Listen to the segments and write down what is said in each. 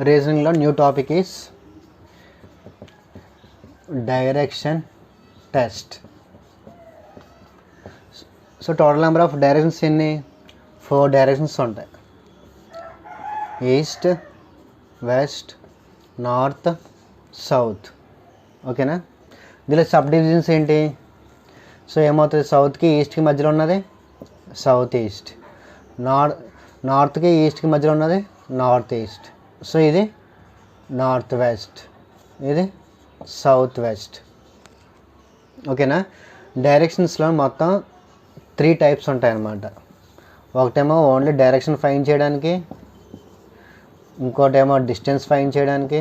రీజనింగ్లో new topic is direction test. So total number of directions ఎన్ని? 4 directions ఉంటాయి. East, west, north, south. ఓకేనా? దీనిలో sub divisions ఏంటి? So ఏమవుతుంది, సౌత్కి ఈస్ట్కి మధ్యలో ఉన్నది సౌత్ ఈస్ట్, నార్త్కి ఈస్ట్కి మధ్యలో ఉన్నది నార్త్ ఈస్ట్. సో ఇది నార్త్ వెస్ట్, ఇది సౌత్ వెస్ట్. ఓకేనా? డైరెక్షన్స్లో మొత్తం 3 టైప్స్ ఉంటాయి అన్నమాట. ఒకటేమో ఓన్లీ డైరెక్షన్ ఫైండ్ చేయడానికి, ఇంకోటేమో డిస్టెన్స్ ఫైండ్ చేయడానికి,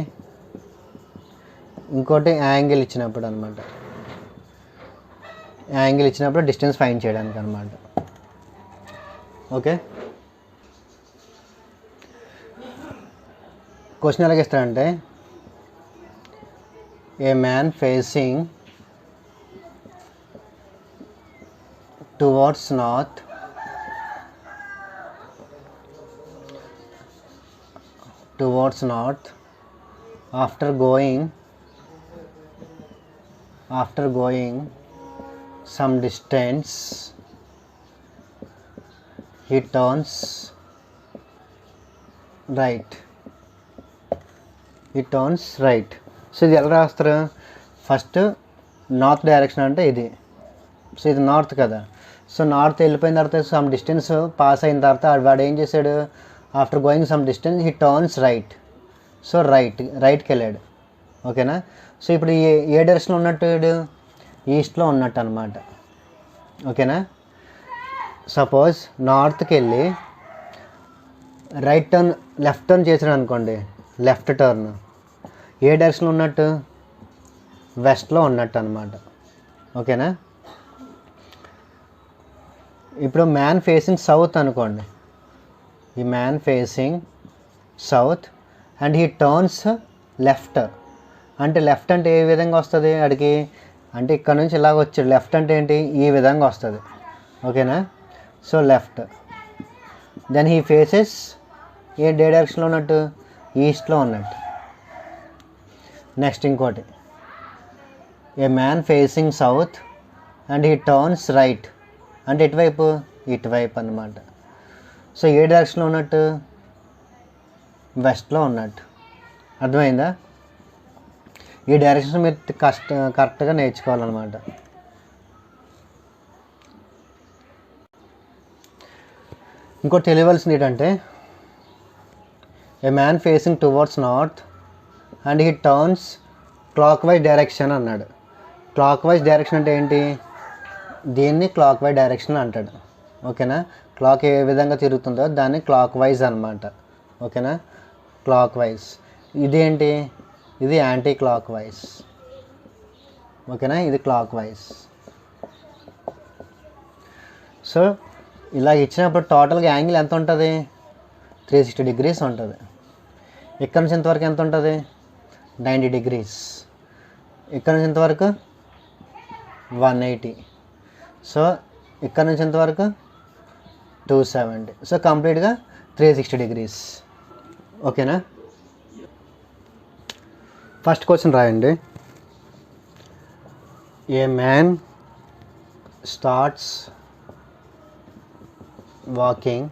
ఇంకోటి యాంగిల్ ఇచ్చినప్పుడు అనమాట. యాంగిల్ ఇచ్చినప్పుడు డిస్టెన్స్ ఫైండ్ చేయడానికి అనమాట. ఓకే, క్వశ్చన్ ఎలాగ ఇస్తారంటే, ఏ man facing towards north after going some distance he turns right. So ఇది ఎలా రాస్తారు? ఫస్ట్ నార్త్ డైరెక్షన్ అంటే ఇది. సో ఇది నార్త్ కదా. సో నార్త్ వెళ్ళిపోయిన తర్వాత సమ్ డిస్టెన్స్ పాస్ అయిన తర్వాత వాడు ఏం చేశాడు? After going some distance he turns right. So రైట్కి వెళ్ళాడు. ఓకేనా? సో ఇప్పుడు ఏ డైరెక్షన్లో ఉన్నట్టు? ఈస్ట్లో ఉన్నట్టు అనమాట. ఓకేనా? సపోజ్ నార్త్కి వెళ్ళి లెఫ్ట్ టర్న్ చేసాడు అనుకోండి, లెఫ్ట్ టర్న్ ఏ డైరెక్షన్లో ఉన్నట్టు? వెస్ట్లో ఉన్నట్టు అనమాట. ఓకేనా? ఇప్పుడు మ్యాన్ ఫేసింగ్ సౌత్ అనుకోండి, ఈ man facing south and he turns left. అంటే లెఫ్ట్ అంటే ఏ విధంగా వస్తుంది అడిగి? అంటే ఇక్కడ నుంచి ఇలాగ వచ్చాడు. లెఫ్ట్ అంటే ఏంటి? ఈ విధంగా వస్తుంది. ఓకేనా? So left. Then he faces ఏ డైరెక్షన్లో ఉన్నట్టు? ఈస్ట్లో ఉన్నట్టు. నెక్స్ట్ ఇంకోటి, a man facing south and he turns right. అంటే ఇటువైపు అన్నమాట. సో ఏ డైరెక్షన్లో ఉన్నట్టు? వెస్ట్లో ఉన్నట్టు. అర్థమైందా? ఈ డైరెక్షన్ మీరు కరెక్ట్గా నేర్చుకోవాలన్నమాట. ఇంకోటి తెలియవలసింది ఏంటంటే, ఏ man facing towards north and he turns clock wise direction అన్నాడు. క్లాక్ వైజ్ డైరెక్షన్ అంటే ఏంటి? దీన్ని క్లాక్ వైజ్ డైరెక్షన్ అంటాడు. ఓకేనా? క్లాక్ ఏ విధంగా తిరుగుతుందో దాన్ని క్లాక్ వైజ్ అనమాట. ఓకేనా? Clock wise. ఇదేంటి? ఇది యాంటీ క్లాక్ వైజ్. ఓకేనా? ఇది క్లాక్ వైజ్. సో ఇలా ఇచ్చినప్పుడు టోటల్గా యాంగిల్ ఎంత ఉంటుంది? 360 degrees ఉంటుంది. ఇక్కడ నుంచి ఇంతవరకు ఎంత ఉంటుంది? 90 degrees. ఇక్కడ నుంచి ఇంతవరకు 180. సో ఇక్కడ నుంచి ఇంతవరకు 270. సో కంప్లీట్గా 360 degrees. ఓకేనా? ఫస్ట్ క్వశ్చన్ రాయండి. ఏ మ్యాన్ స్టార్ట్స్ వాకింగ్.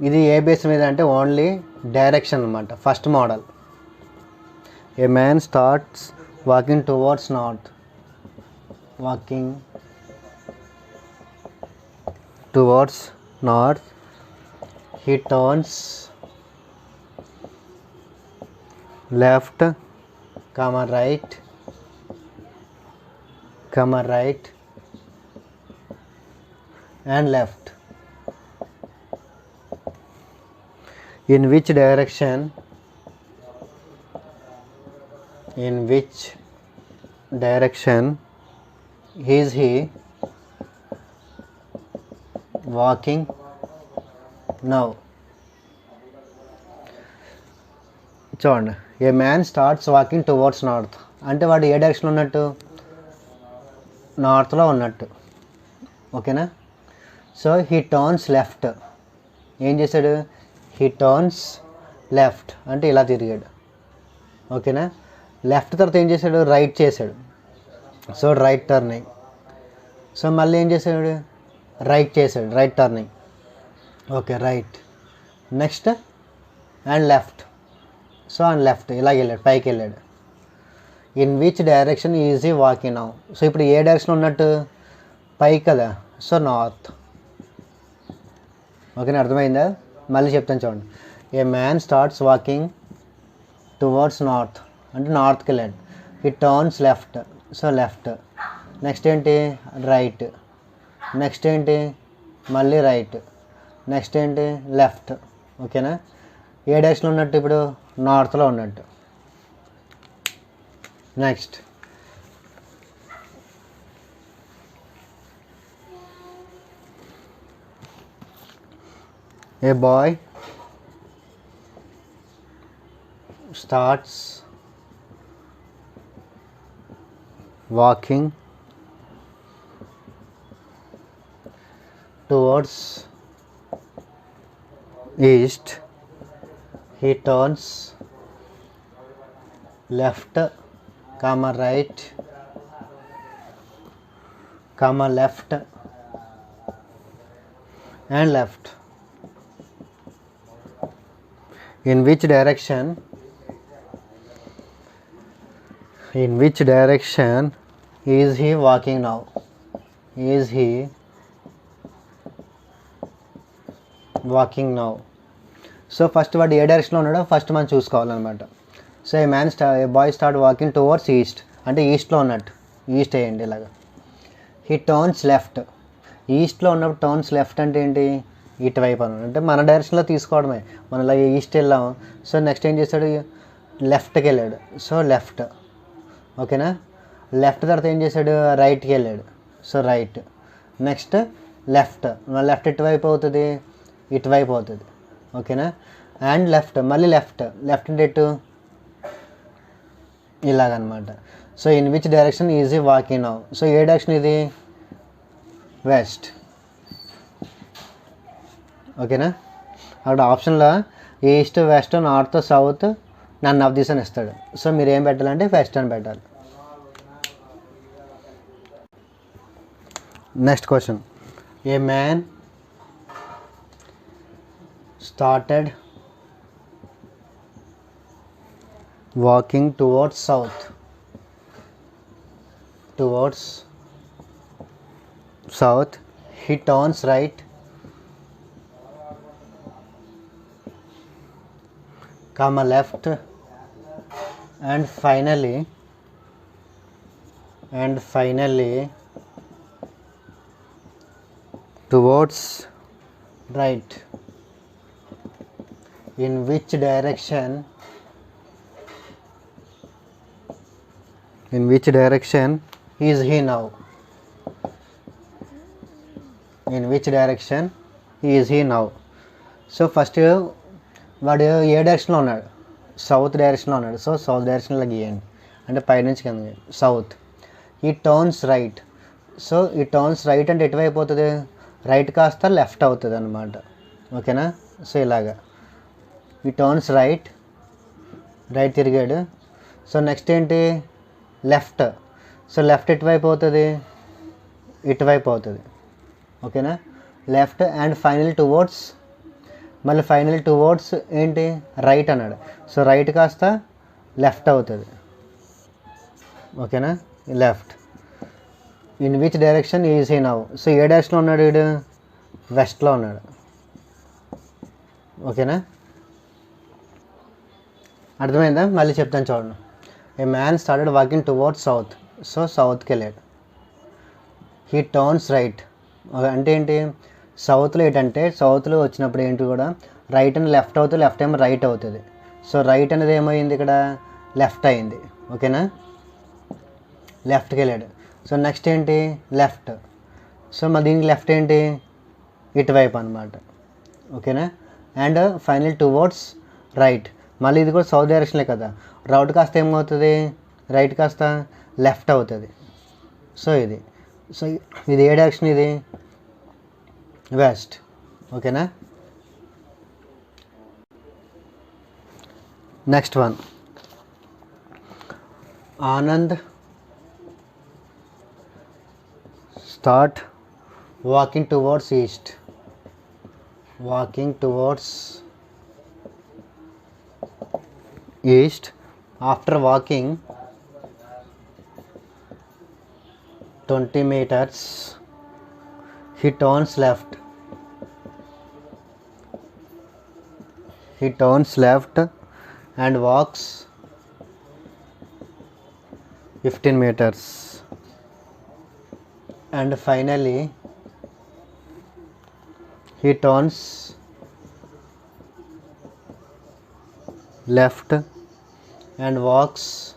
ఇది ఏ బేస్ మీద అంటే ఓన్లీ డైరెక్షన్ అనమాట. First model, A man starts walking towards north. He turns left, right and left. In which direction is he walking now? చూడండి, a man starts walking towards north అంటే వాడు ఏ డైరెక్షన్లో ఉన్నట్టు? నార్త్లో ఉన్నట్టు. ఓకేనా? So he turns left. ఏం చేశాడు? హీ టర్న్స్ లెఫ్ట్ అంటే ఇలా తిరిగాడు. ఓకేనా. లెఫ్ట్ తర్వాత ఏం చేశాడు, రైట్ చేశాడు. So right turning. సో మళ్ళీ ఏం చేశాడు, రైట్ చేశాడు, right turning. Okay right. Next and left. So and left ఇలాగ వెళ్ళాడు, పైకి వెళ్ళాడు. In which direction is he walking now. So ఇప్పుడు ఏ డైరెక్షన్ ఉన్నట్టు, పైకి కదా. So north. ఓకేనా, అర్థమైందా. మళ్ళీ చెప్తాను చూడండి. A man starts walking towards north, అంటే నార్త్కి వెళ్ళాడు. He turns left, so left. Next ఏంటి, రైట్. నెక్స్ట్ ఏంటి, మళ్ళీ రైట్. నెక్స్ట్ ఏంటి, లెఫ్ట్. ఓకేనా. ఏ డైరెక్షన్లో ఉన్నట్టు, ఇప్పుడు నార్త్లో ఉన్నట్టు. Next a boy starts walking towards east. he turns left, comma right, comma left and left. In which direction is he walking now? Is he walking now? So first వాడు ఏ డైరెక్షన్లో ఉన్నాడో ఫస్ట్ మనం చూసుకోవాలన్నమాట. So a boy start walking towards east, అంటే ఈస్ట్లో ఉన్నట్టు, east వేయండి ఇలాగా. He turns left. ఈస్ట్లో ఉన్నప్పుడు టర్న్స్ లెఫ్ట్ అంటే ఏంటి, ఇటువైపు అన్నమాట, అంటే మన డైరెక్షన్లో తీసుకోవడమే. మనం ఇలా ఈస్ట్ వెళ్ళాము. సో నెక్స్ట్ ఏం చేశాడు, లెఫ్ట్కి వెళ్ళాడు. So left. ఓకేనా. లెఫ్ట్ తర్వాత ఏం చేశాడు, రైట్కి వెళ్ళాడు. So right. Next left. Left ఇటువైపు అవుతుంది, ఇటువైపు అవుతుంది. ఓకేనా. అండ్ లెఫ్ట్, మళ్ళీ లెఫ్ట్. లెఫ్ట్ అంటే ఎటు, ఇలాగనమాట. So in which direction is he walking now. So ఏ డైరెక్షన్ ఇది, వెస్ట్. ఓకేనా. అక్కడ ఆప్షన్లో east, west, north, south, none of this అని ఇస్తాడు. సో మీరు ఏం పెట్టాలంటే వెస్ట్ అని పెట్టాలి. Next question. A man started walking towards south, he turns right, comma left and finally towards right. In which direction is he now? In which direction is he now? So first వాడు ఏ డైరెక్షన్లో ఉన్నాడు, south డైరెక్షన్లో ఉన్నాడు. So south డైరెక్షన్లో గీయండి, అంటే పైనుంచి కింద సౌత్. ఈ టర్న్స్ రైట్. సో ఈ టర్న్స్ రైట్ అంటే ఎటువైపు అవుతుంది, రైట్ కాస్త లెఫ్ట్ అవుతుంది అన్నమాట. ఓకేనా. సో ఇలాగా ఈ టర్న్స్ రైట్ తిరిగాడు. సో నెక్స్ట్ ఏంటి, లెఫ్ట్. సో లెఫ్ట్ ఎటువైపు అవుతుంది, ఇటువైపు అవుతుంది. ఓకేనా. లెఫ్ట్ అండ్ ఫైనల్ టువర్డ్స్, మళ్ళీ ఫైనల్ టువర్డ్స్ ఏంటి, రైట్ అన్నాడు. సో రైట్ కాస్త లెఫ్ట్ అవుతుంది. ఓకేనా, left. In which direction is he now. So ఏ డైరెక్షన్లో ఉన్నాడు వీడు, వెస్ట్లో ఉన్నాడు. ఓకేనా, అర్థమైందా. మళ్ళీ చెప్తాను చూడండి. A man started walking towards south. So సౌత్కి వెళ్ళాడు. హీ టర్న్స్ రైట్ అంటే ఏంటి, సౌత్లో ఏంటంటే, సౌత్లో వచ్చినప్పుడు ఏంటి కూడా రైట్ అండ్ లెఫ్ట్ అవుతుంది, లెఫ్ట్ ఏమో రైట్ అవుతుంది. సో రైట్ అనేది ఏమైంది ఇక్కడ, లెఫ్ట్ అయింది. ఓకేనా, లెఫ్ట్కి వెళ్ళాడు. సో నెక్స్ట్ ఏంటి, లెఫ్ట్. సో మరి దీనికి లెఫ్ట్ ఏంటి, ఇటువైపు అనమాట. ఓకేనా. And final towards right. మళ్ళీ ఇది కూడా సౌత్ డైరెక్షన్లే కదా, రౌట్ కాస్త ఏమవుతుంది, రైట్ కాస్త లెఫ్ట్ అవుతుంది. సో ఇది ఏ డైరెక్షన్, ఇది వెస్ట్. ఓకేనా. Next one. Anand start walking towards east. Walking towards east. After walking 20 meters, he turns left. He turns left and walks 15 meters. And finally, he turns left and walks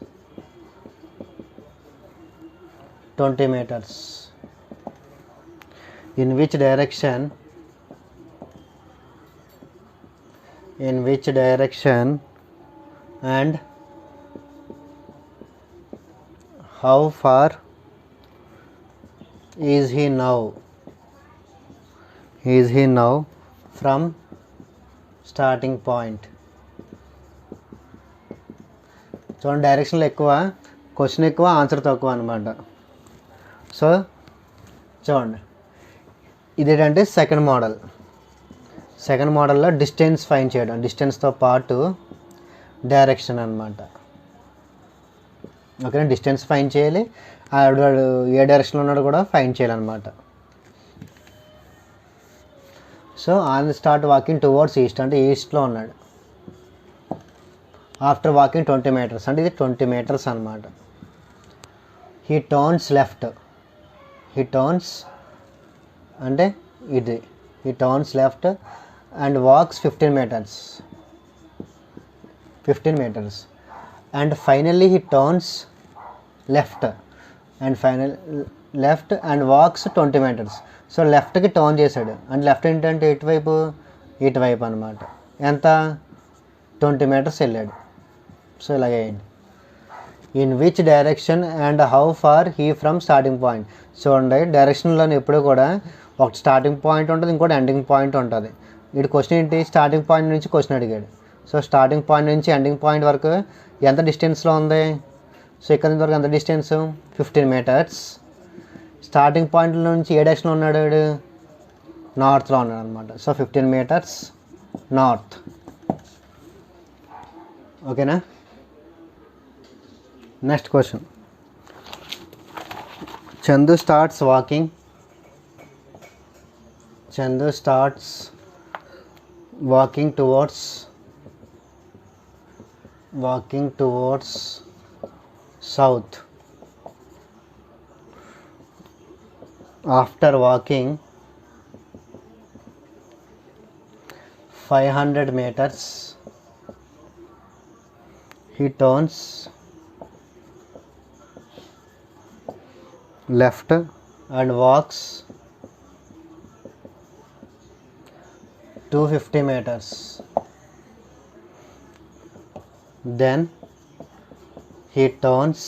20 meters. In which direction and how far is he now from starting point? చూడండి, డైరెక్షన్లో ఎక్కువ, question ఎక్కువ, answer తక్కువ అనమాట. So చూడండి, ఇదేంటంటే second మోడల్లో distance find చేయడం, డిస్టెన్స్తో పాటు డైరెక్షన్ అనమాట. ఓకేనా, డిస్టెన్స్ ఫైండ్ చేయాలి, వాడు ఏ డైరెక్షన్లో ఉన్నాడో కూడా ఫైండ్ చేయాలన్నమాట. So on start walking towards east అంటే ఈస్ట్లో ఉన్నాడు. ఆఫ్టర్ వాకింగ్ 20 meters అంటే ఇది 20 meters అనమాట. హీ టర్న్స్ లెఫ్ట్, అంటే ఇది, he turns left and walks 15 meters and finally he turns left and walks 20 meters. So లెఫ్ట్కి టర్న్ చేశాడు, అంటే లెఫ్ట్ ఏంటంటే ఇటువైపు అనమాట. ఎంత, 20 meters వెళ్ళాడు. సో ఇలాగే in which direction and how far he from starting point. చూడండి, డైరెక్షన్లో ఎప్పుడు కూడా ఒక స్టార్టింగ్ పాయింట్ ఉంటుంది, ఇంకోటి ఎండింగ్ పాయింట్ ఉంటుంది. వీడి క్వశ్చన్ ఏంటి, స్టార్టింగ్ పాయింట్ నుంచి క్వశ్చన్ అడిగాడు. సో స్టార్టింగ్ పాయింట్ నుంచి ఎండింగ్ పాయింట్ వరకు ఎంత డిస్టెన్స్లో ఉంది, సో ఇక్కడ నుంచి వరకు ఎంత డిస్టెన్స్, 15 meters. స్టార్టింగ్ పాయింట్ నుంచి ఏ డైరెక్షన్లో ఉన్నాడు, నార్త్లో ఉన్నాడు అనమాట. So 15 meters north. ఓకేనా, next question. Chandu starts walking towards south. After walking 500 meters, he turns left and walks 250 meters. Then he turns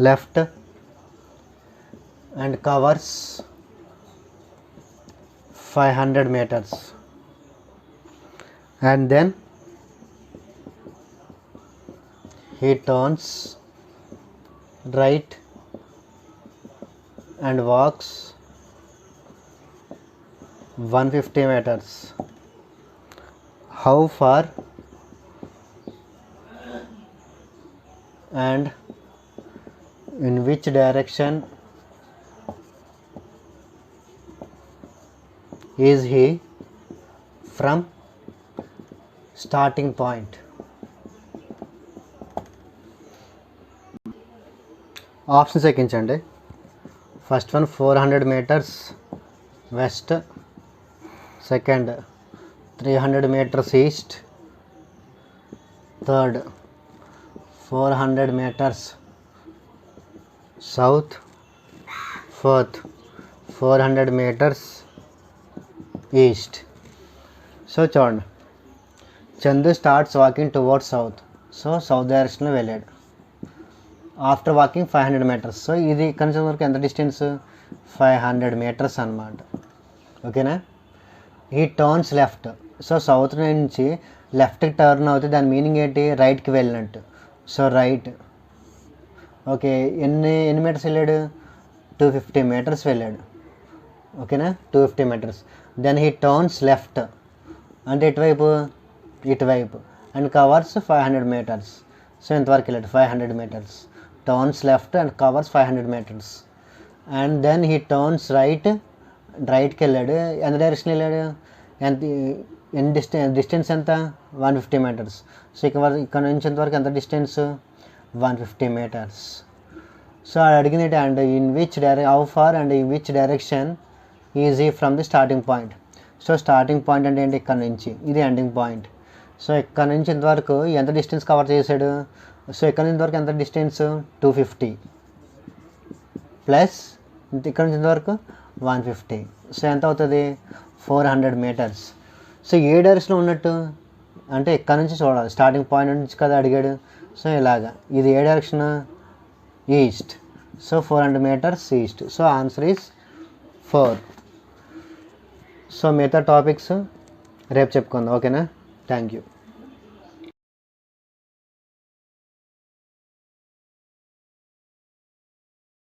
left and covers 500 meters. And then he turns right and walks 150 meters. How far and in which direction is he from starting point? Options ఎక్కించండి. First one 400 meters west, second 300 meters east, third 400 meters south, fourth 400 meters east. So చూడండి, Chandu starts walking towards south. So south డైరెక్షన్లో వెళ్ళాడు. After walking 500 meters. So ఇది ఇక్కడ నుంచి వరకు ఎంత distance, 500 meters అనమాట. ఓకేనా, ఈ టర్న్స్ లెఫ్ట్. సో సౌత్ నుంచి లెఫ్ట్కి టర్న్ అవుతుంది, దాని మీనింగ్ ఏంటి, రైట్కి వెళ్ళినట్టు. So right. ఓకే, ఎన్ని మీటర్స్ వెళ్ళాడు? 250 మీటర్స్ వెళ్ళాడు. ఓకేనా, 250 meters. Then he turns left, అంటే ఇటువైపు అండ్ కవర్స్ 500 మీటర్స్. సో ఎంతవరకు వెళ్ళాడు? 500 meters. Turns left and covers 500 meters. And then he turns రైట్కి వెళ్ళాడు. ఎంత డైరెక్షన్ వెళ్ళాడు? డిస్టెన్స్ ఎంత? 150 మీటర్స్. సో ఇక్కడ నుంచి ఎంతవరకు ఎంత డిస్టెన్స్? 150 మీటర్స్. సో అడిగింది and how far and in which direction is he from the starting point. So starting point అంటే ఏంటి? ఇక్కడ నుంచి, ఇది ఎండింగ్ పాయింట్. సో ఇక్కడ నుంచి ఇంతవరకు ఎంత డిస్టెన్స్ కవర్ చేశాడు? సో ఇక్కడ నుంచి ఇంతవరకు ఎంత డిస్టెన్స్? 250 ప్లస్ ఇక్కడ నుంచి ఇంతవరకు 150. సో ఎంత అవుతుంది? 400 మీటర్స్. సో ఏ డైరెక్షన్లో ఉన్నట్టు అంటే ఇక్కడ నుంచి చూడాలి, స్టార్టింగ్ పాయింట్ నుంచి కదా అడిగాడు. సో ఇలాగా, ఇది ఏ direction? East. So 400 meters east. So answer is 4. So మిగతా టాపిక్స్ రేపు చెప్పుకుందాం. ఓకేనా? Thank you.